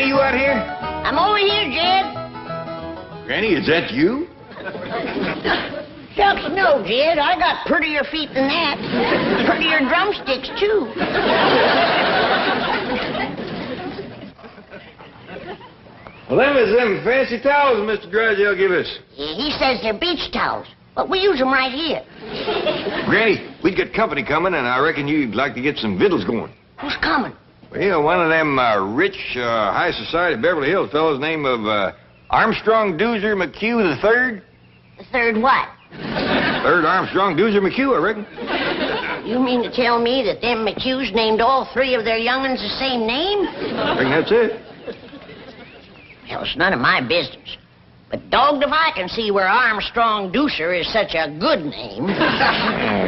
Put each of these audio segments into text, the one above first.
Granny, you out here? I'm over here, Jed. Granny, is that you? Shucks, no, Jed. I got prettier feet than that. Prettier drumsticks, too. Well, them is them fancy towels Mr. Drysdale give us. Yeah, he says they're beach towels, but we use them right here. Granny, we've got company coming, and I reckon you'd like to get some victuals going. Who's coming? Well, one of them rich, high society Beverly Hills fellows named of Armstrong Doozer McHugh III. The third what? Third Armstrong Doozer McHugh, I reckon. You mean to tell me that them McHughes named all three of their young'uns the same name? I reckon that's it. Well, it's none of my business. But dogged if I can see where Armstrong Doozer is such a good name.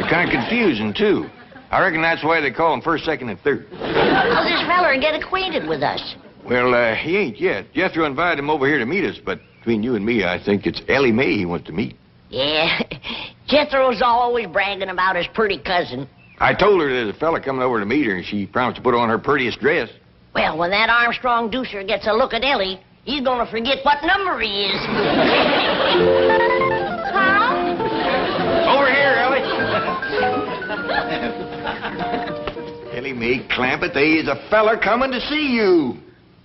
Kind of confusing, too. I reckon that's why they call him first, second, and third. How's this feller get acquainted with us? Well, he ain't yet. Jethro invited him over here to meet us, but between you and me, I think it's Ellie Mae he wants to meet. Yeah, Jethro's always bragging about his pretty cousin. I told her there's a fella coming over to meet her, and she promised to put on her prettiest dress. Well, when that Armstrong Doozer gets a look at Ellie, he's gonna forget what number he is. Carl? Over here, Ellie. Ellie Mae Clampett, there is a fella coming to see you.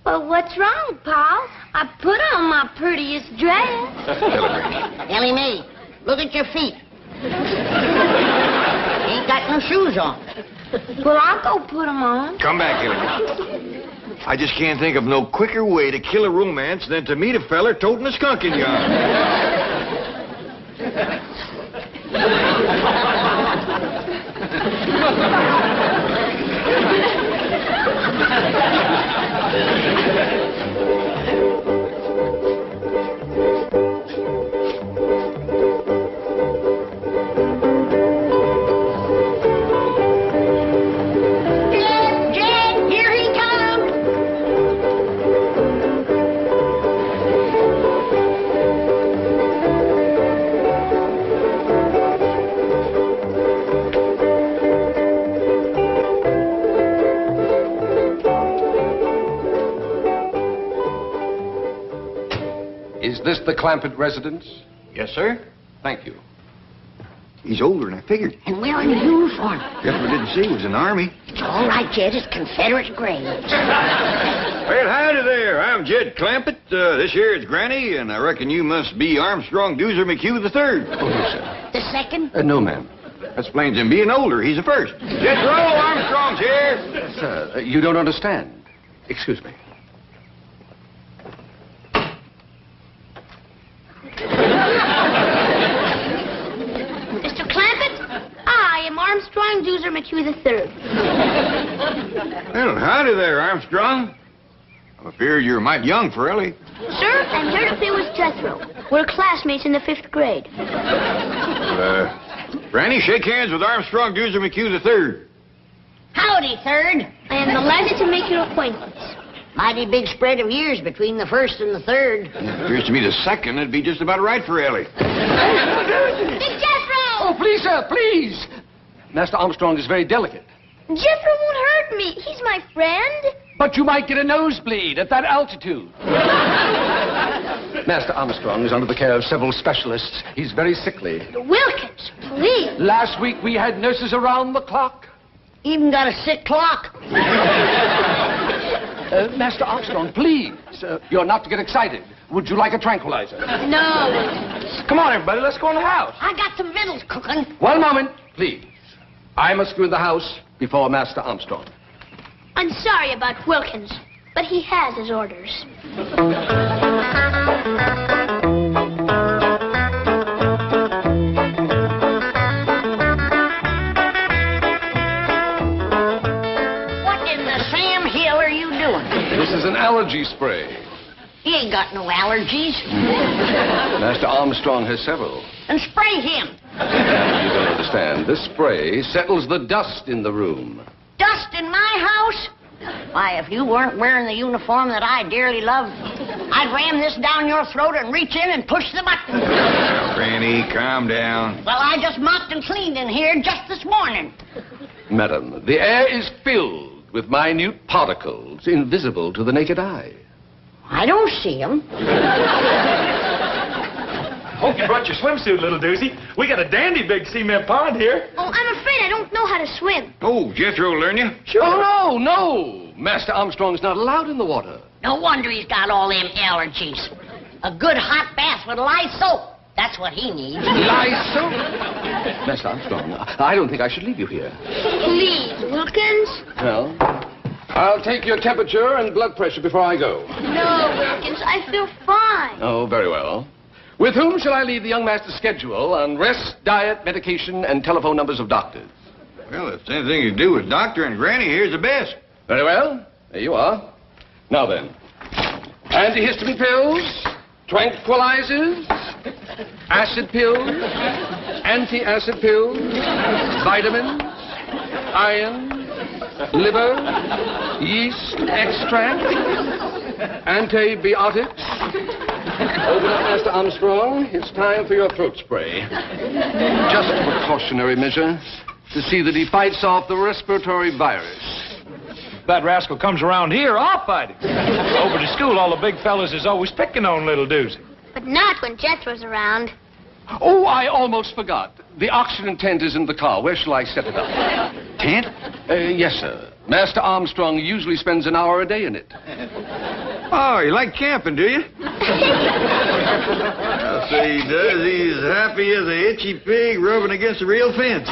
Well, what's wrong, Paul? I put on my prettiest dress. Ellie Mae, look at your feet. Ain't got no shoes on. Well, I'll go put them on. Come back, Ellie. I just can't think of no quicker way to kill a romance than to meet a feller toting a skunk in your arm. Is this the Clampett residence? Yes, sir. Thank you. He's older than I figured. And wearing a uniform. Jethro didn't see he was in the Army. It's all right, Jed. It's Confederate graves. Well, howdy there. I'm Jed Clampett. This here is Granny, and I reckon you must be Armstrong Doozer McHugh III. Oh, yes, sir. The second? No, ma'am. That explains him being older. He's the first. Jethro, Armstrong's here. Sir, you don't understand. Excuse me. Mr. Clampett, I am Armstrong Doozer McHugh III. Well, howdy there, Armstrong. I'm afraid you're mighty young for Ellie. Sir, I'm here to play with Jethro. We're classmates in the 5th grade. Granny, shake hands with Armstrong Doozer McHugh III. Howdy, third. I am delighted to make your acquaintance. Mighty big spread of years between the first and the third. Appears to me the second would be just about right for Ellie. It's Jethro! Oh, please, sir, please. Master Armstrong is very delicate. Jethro won't hurt me. He's my friend. But you might get a nosebleed at that altitude. Master Armstrong is under the care of several specialists. He's very sickly. Wilkins, please. Last week we had nurses around the clock. Even got a sick clock. Master Armstrong, please. You're not to get excited. Would you like a tranquilizer? No. Come on, everybody. Let's go in the house. I got some victuals cooking. One moment, please. I must go in the house before Master Armstrong. I'm sorry about Wilkins, but he has his orders. What in the Sam Hill are you doing? This is an allergy spray. He ain't got no allergies. Master Armstrong has several. And spray him. You don't understand. This spray settles the dust in the room. Dust in my house? Why, if you weren't wearing the uniform that I dearly love, I'd ram this down your throat and reach in and push the button. Granny, calm down. Well, I just mopped and cleaned in here just this morning. Madam, the air is filled with minute particles invisible to the naked eye. I don't see him. Hope you brought your swimsuit, little doozy. We got a dandy big cement pond here. Oh, I'm afraid I don't know how to swim. Oh, Jethro will learn you. Oh, no. Master Armstrong's not allowed in the water. No wonder he's got all them allergies. A good hot bath with lye soap. That's what he needs. Lysol? Master Armstrong, I don't think I should leave you here. Please, Wilkins. Well, I'll take your temperature and blood pressure before I go. No, Wilkins, I feel fine. Oh, very well. With whom shall I leave the young master's schedule on rest, diet, medication, and telephone numbers of doctors? Well, if it's anything to do with Doctor and Granny, here's the best. Very well. There you are. Now then, antihistamine pills, tranquilizers, acid pills, anti-acid pills, vitamins, iron, liver, yeast extract, antibiotics. Open up, Master Armstrong. It's time for your throat spray. Just a precautionary measure to see that he fights off the respiratory virus. If that rascal comes around here, I'll fight him. Over to school, all the big fellas is always picking on little doozy. But not when Jethro's around. Oh, I almost forgot. The oxygen tent is in the car. Where shall I set it up? Tent? Yes, sir. Master Armstrong usually spends an hour a day in it. Oh, you like camping, do you? I'll say he does. He's happy as a itchy pig rubbing against a real fence.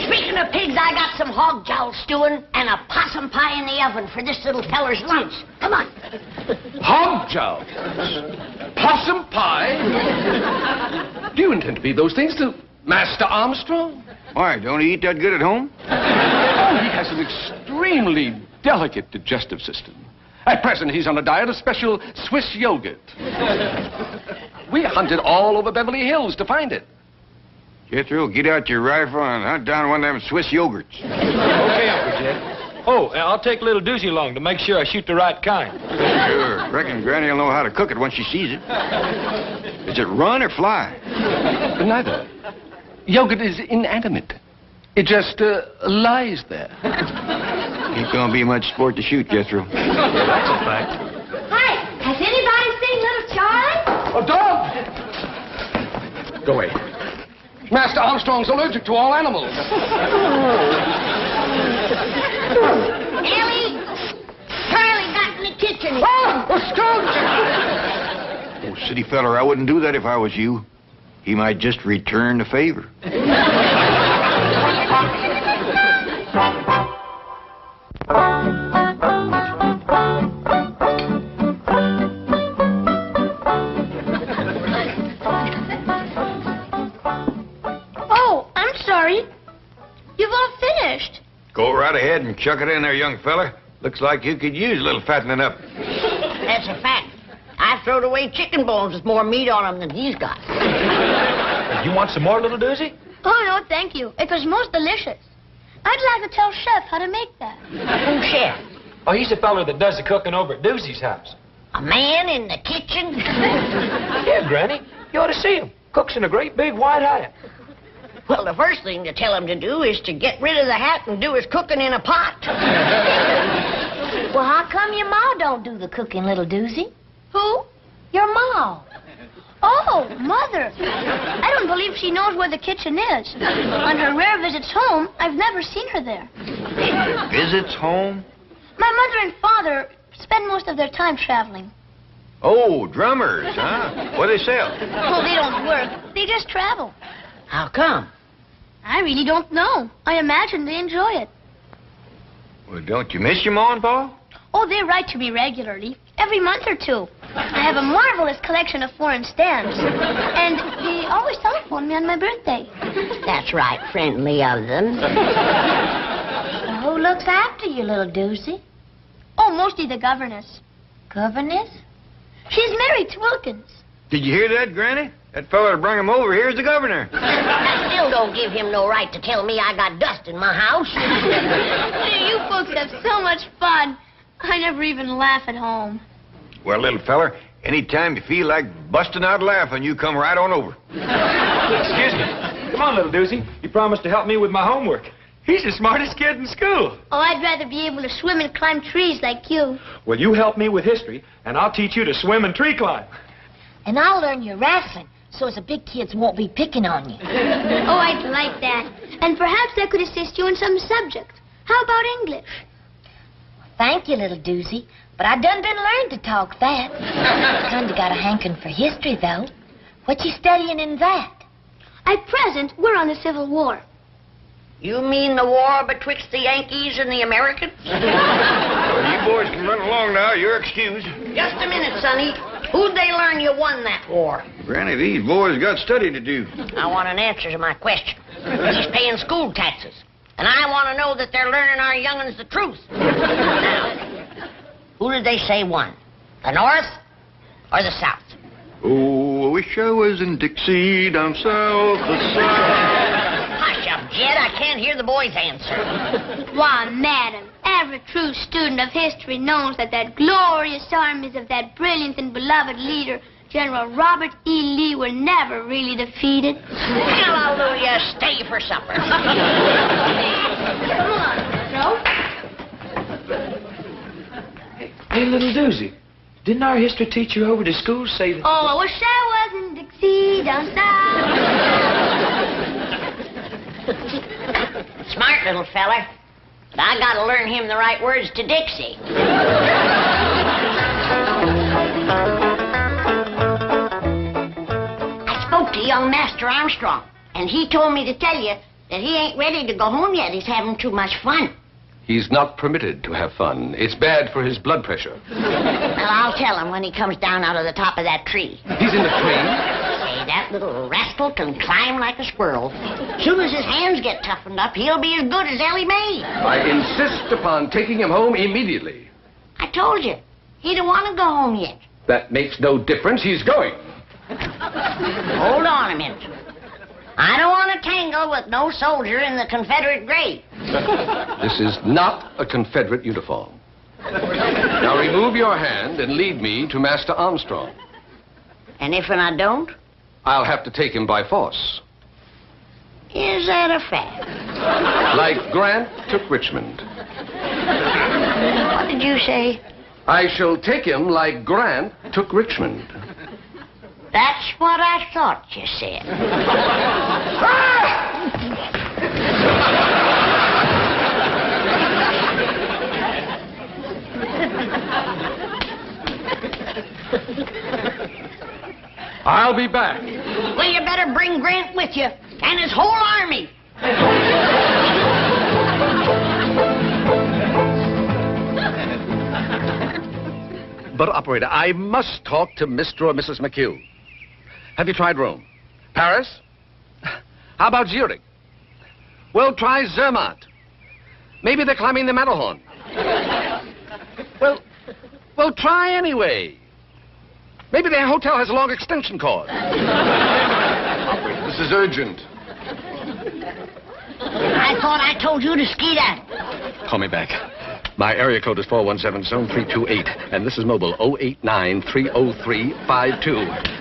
Speaking of pigs, I got some hog jowl stewing and a possum pie in the oven for this little feller's lunch. Come on. Hog jowl. Possum pie. Do you intend to feed those things to Master Armstrong? Why, don't he eat that good at home? Oh, he has an extremely delicate digestive system. At present, he's on a diet of special Swiss yogurt. We hunted all over Beverly Hills to find it. Jethro, get out your rifle and hunt down one of them Swiss yogurts. Okay, Uncle Jed. Oh, I'll take little doozy along to make sure I shoot the right kind. Sure. Reckon Granny will know how to cook it once she sees it. Does it run or fly? Neither. Yogurt is inanimate. It just lies there. Ain't gonna be much sport to shoot, Jethro. That's a fact. Hi, has anybody seen little Charlie? A dog! Go away. Master Armstrong's allergic to all animals. Ellie, Charlie got in the kitchen. Oh, a skunk! Oh, city feller, I wouldn't do that if I was you. He might just return the favor. Oh, I'm sorry. You've all finished. Go right ahead and chuck it in there, young fella. Looks like you could use a little fattening up. That's a fact. I throwed away chicken bones with more meat on them than he's got. You want some more, little doozy? Oh, no, thank you. It was most delicious. I'd like to tell Chef how to make that. Who's chef? Oh, he's the feller that does the cooking over at Doozy's house. A man in the kitchen? Yeah, Granny. You ought to see him. Cooks in a great big white hat. Well, the first thing to tell him to do is to get rid of the hat and do his cooking in a pot. Well, how come your ma don't do the cooking, little doozy? Who? Your ma. Oh, Mother. I don't believe she knows where the kitchen is. On her rare visits home, I've never seen her there. Visits home? My mother and father spend most of their time traveling. Oh, drummers, huh? What do they sell? Well, they don't work. They just travel. How come? I really don't know. I imagine they enjoy it. Well, don't you miss your ma and pa? Oh, they write to me regularly, every month or two. I have a marvelous collection of foreign stamps. And they always telephone me on my birthday. That's right, friendly of them. Well, who looks after you, little doozy? Oh, mostly the governess. Governess? She's married to Wilkins. Did you hear that, Granny? That fella that brought him over here is the governor. That still don't give him no right to tell me I got dust in my house. You folks have so much fun. I never even laugh at home. Well, little feller, anytime you feel like busting out laughing, you come right on over. Excuse me. Come on, little doozy. You promised to help me with my homework. He's the smartest kid in school. Oh, I'd rather be able to swim and climb trees like you. Well, you help me with history, and I'll teach you to swim and tree climb. And I'll learn your wrestling, so as the big kids won't be picking on you. Oh, I'd like that. And perhaps I could assist you in some subject. How about English? Thank you, little doozy. But I done been learned to talk that. Kinda got a hankering for history, though. What you studying in that? At present, we're on the Civil War. You mean the war betwixt the Yankees and the Americans? Well, you boys can run along now. You're excused. Just a minute, Sonny. Who'd they learn you won that war? Granny, these boys got study to do. I want an answer to my question. He's paying school taxes. And I want to know that they're learning our young'uns the truth. Now, who did they say won? The North or the South? Oh, I wish I was in Dixie down south, the South. Hush up, Jed. I can't hear the boy's answer. Why, madam, every true student of history knows that glorious armies of that brilliant and beloved leader, General Robert E. Lee, were never really defeated. Hallelujah. Stay for supper. Come on, Jethro. Hey, little doozy, didn't our history teacher over to school say that... Oh, I wish I was in Dixie down south. Smart little feller. But I gotta learn him the right words to Dixie. I spoke to young Master Armstrong, and he told me to tell you that he ain't ready to go home yet. He's having too much fun. He's not permitted to have fun. It's bad for his blood pressure. Well, I'll tell him when he comes down out of the top of that tree. He's in the tree? Say, that little rascal can climb like a squirrel. Soon as his hands get toughened up, he'll be as good as Ellie Mae. I insist upon taking him home immediately. I told you, he don't want to go home yet. That makes no difference. He's going. Hold on a minute. I don't want to tangle with no soldier in the Confederate grave. This is not a Confederate uniform. Now remove your hand and lead me to Master Armstrong. And if I don't? I'll have to take him by force. Is that a fact? Like Grant took Richmond. What did you say? I shall take him like Grant took Richmond. That's what I thought you said. I'll be back. Well, you better bring Grant with you, and his whole army. But, operator, I must talk to Mr. or Mrs. McHugh. Have you tried Rome? Paris? How about Zurich? Well, try Zermatt. Maybe they're climbing the Matterhorn. Well, try anyway. Maybe their hotel has a long extension cord. Operator, this is urgent. I thought I told you to ski that. Call me back. My area code is 417, zone 328, and this is mobile 089-303-52.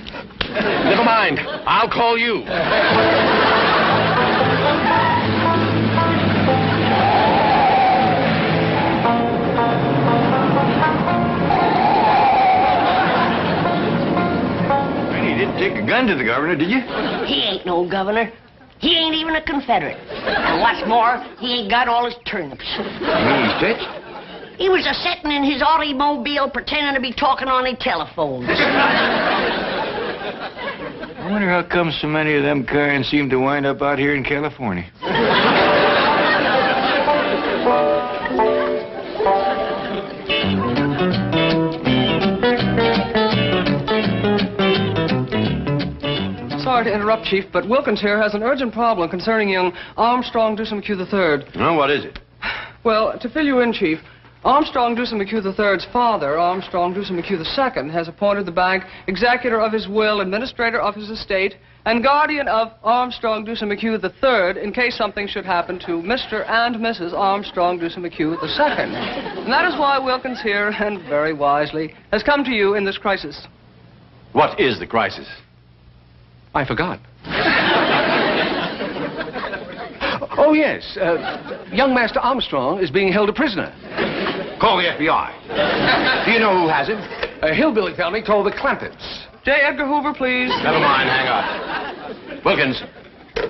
Never mind. I'll call you. You didn't take a gun to the governor, did you? He ain't no governor. He ain't even a Confederate. And what's more, he ain't got all his turnips. You mean he's touched? He was a-sitting in his automobile pretending to be talking on a telephone. I wonder how come so many of them kinds seem to wind up out here in California. Sorry to interrupt, Chief, but Wilkins here has an urgent problem concerning young Armstrong Dewson McHugh III. No, what is it? Well, to fill you in, Chief, Armstrong Dewson McHugh III's father, Armstrong Dewson McHugh II, has appointed the bank executor of his will, administrator of his estate, and guardian of Armstrong Dewson McHugh III in case something should happen to Mr. and Mrs. Armstrong Dewson McHugh II. And that is why Wilkins here, and very wisely, has come to you in this crisis. What is the crisis? I forgot. Oh, yes. Young Master Armstrong is being held a prisoner. Call the FBI. Do you know who has him? A hillbilly family called the Clampetts. J. Edgar Hoover, please. Never mind, hang on. Wilkins,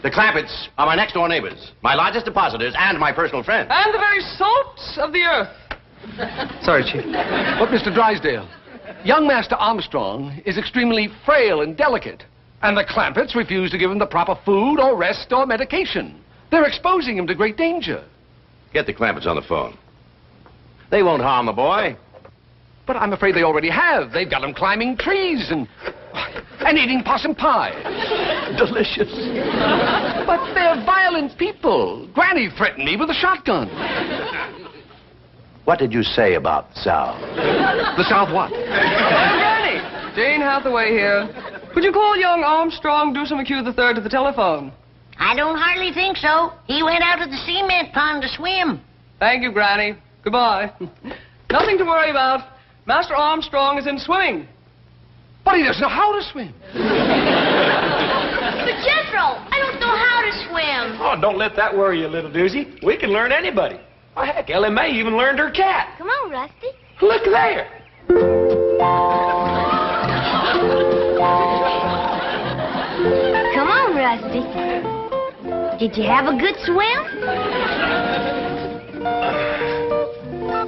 the Clampetts are my next-door neighbors, my largest depositors, and my personal friends. And the very salt of the earth. Sorry, Chief. But, Mr. Drysdale, young Master Armstrong is extremely frail and delicate, and the Clampetts refuse to give him the proper food or rest or medication. They're exposing him to great danger. Get the Clampetts on the phone. They won't harm the boy. But I'm afraid they already have. They've got him climbing trees and eating possum pie. Delicious. But they're violent people. Granny threatened me with a shotgun. What did you say about the South? The South what? Granny! Jane Hathaway here. Could you call young Armstrong Deuce McHugh III to the telephone? I don't hardly think so. He went out to the cement pond to swim. Thank you, Granny. Goodbye. Nothing to worry about. Master Armstrong is in swimming. But he doesn't know how to swim. But Jethro, I don't know how to swim. Oh, don't let that worry you, little doozy. We can learn anybody. Why, heck, Ellen May even learned her cat. Come on, Rusty. Look there. Come on, Rusty. Did you have a good swim?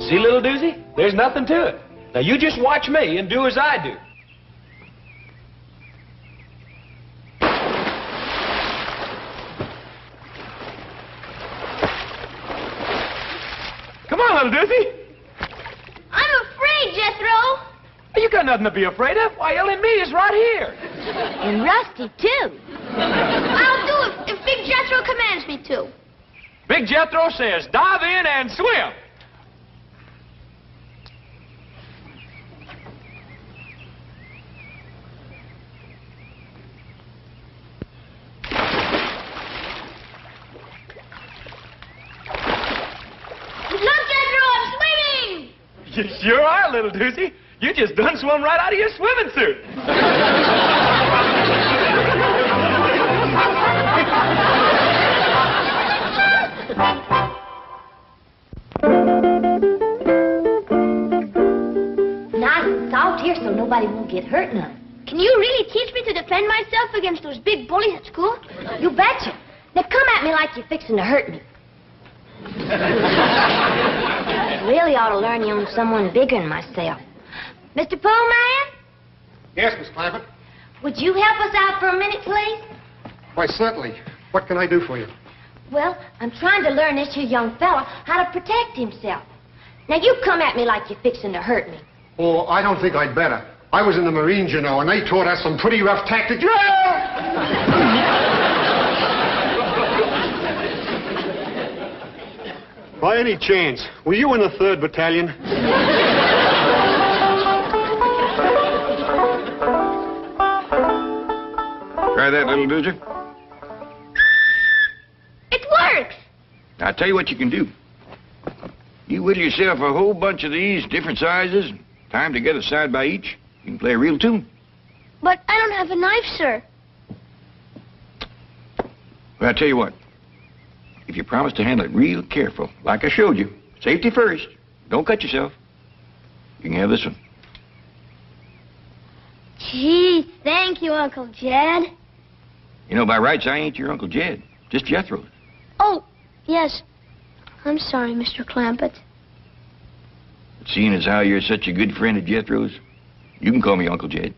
See, little doozy? There's nothing to it. Now, you just watch me and do as I do. Come on, little doozy. I'm afraid, Jethro. You got nothing to be afraid of. Why, Ellen May is right here. And Rusty, too. I'll do it if Big Jethro commands me to. Big Jethro says dive in and swim. You sure are, little doozy. You just done swum right out of your swimming suit. Nice and soft here so nobody won't get hurt none. Can you really teach me to defend myself against those big bullies at school? You betcha. Now come at me like you're fixing to hurt me. Really ought to learn you on someone bigger than myself. Mr. Pullman? Yes, Miss Clampett? Would you help us out for a minute, please? Why, certainly. What can I do for you? Well, I'm trying to learn this here young fella how to protect himself. Now, you come at me like you're fixing to hurt me. Oh, I don't think I'd better. I was in the Marines, you know, and they taught us some pretty rough tactics. By any chance, were you in the 3rd Battalion? Try that, little doozer. It works. I'll tell you what you can do. You whittle yourself a whole bunch of these, different sizes, tie them together side by each. You can play a real tune. But I don't have a knife, sir. Well, I'll tell you what. If you promise to handle it real careful, like I showed you, safety first, don't cut yourself, you can have this one. Gee, thank you, Uncle Jed. You know, by rights, I ain't your Uncle Jed, just Jethro. Oh, yes. I'm sorry, Mr. Clampett. But seeing as how you're such a good friend of Jethro's, you can call me Uncle Jed.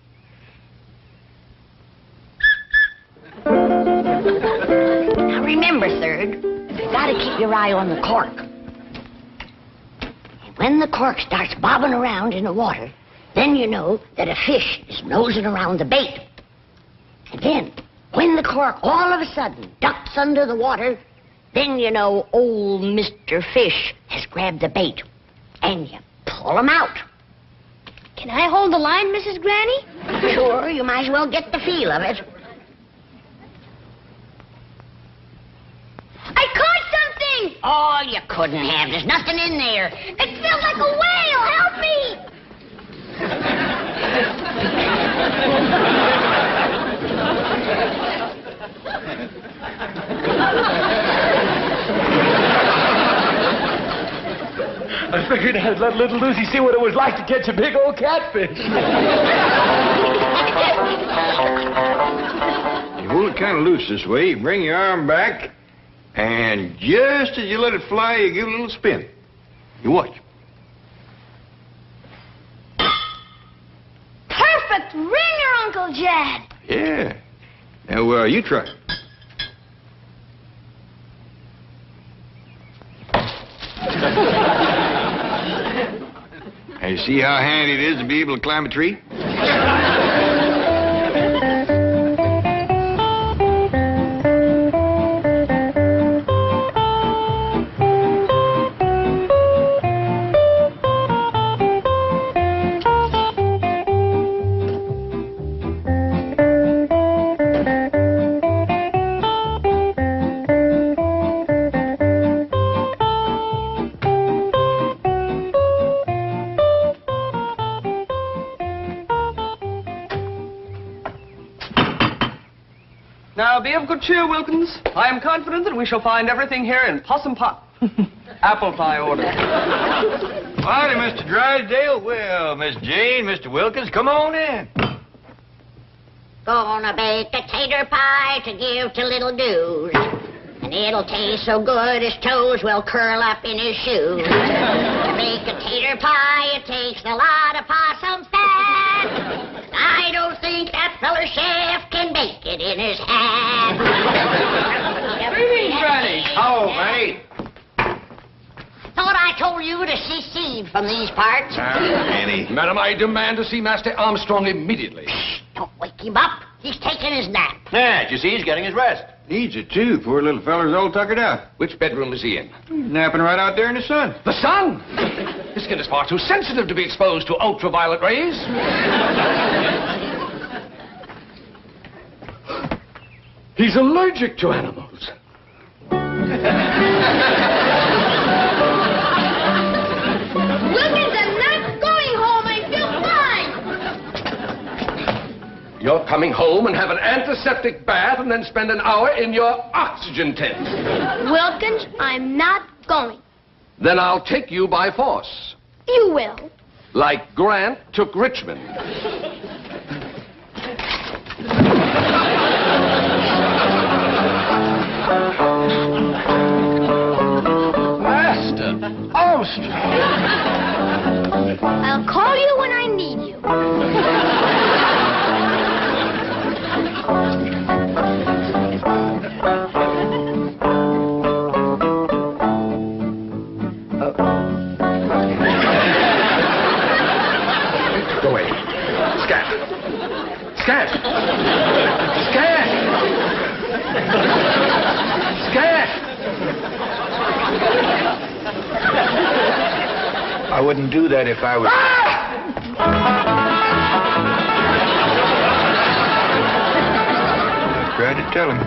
Now remember, Third, you gotta keep your eye on the cork. When the cork starts bobbing around in the water, then you know that a fish is nosing around the bait. And then, when the cork all of a sudden ducks under the water, then you know old Mr. Fish has grabbed the bait. And you pull him out. Can I hold the line, Mrs. Granny? Sure, you might as well get the feel of it. I caught something! Oh, you couldn't have. There's nothing in there. It feels like a whale! Help me! figured I'd let little Lucy see what it was like to catch a big old catfish. You hold it kind of loose this way. You bring your arm back, and just as you let it fly, you give it a little spin. You watch. Perfect ringer, Uncle Jed. Yeah. Now, you try. Now, you see how handy it is to be able to climb a tree? Now, be of good cheer, Wilkins. I am confident that we shall find everything here in possum pot. Apple pie order. Howdy, Mr. Drysdale. Well, Miss Jane, Mr. Wilkins, come on in. Gonna bake a tater pie to give to little Dews. And it'll taste so good his toes will curl up in his shoes. To make a tater pie, it takes a lot of possum fat. I don't think that feller chef can bake it in his hat. Greetings, Granny. Oh, Manny. Thought I told you to secede from these parts. Manny. Madam, I demand to see Master Armstrong immediately. Don't wake him up. He's taking his nap. Yeah, you see, he's getting his rest. Needs it, too. Poor little feller's all tuckered out. Which bedroom is he in? Napping right out there in the sun. The sun! His skin is far too sensitive to be exposed to ultraviolet rays. He's allergic to animals. Wilkins, I'm not going home. I feel fine. You're coming home and have an antiseptic bath and then spend an hour in your oxygen tent. Wilkins, I'm not going. Then I'll take you by force. You will. Like Grant took Richmond. Master Armstrong. I'll call you when I need you. Go away. Scat. Scat. Scat. Scat. I wouldn't do that if I was... I tried to tell him.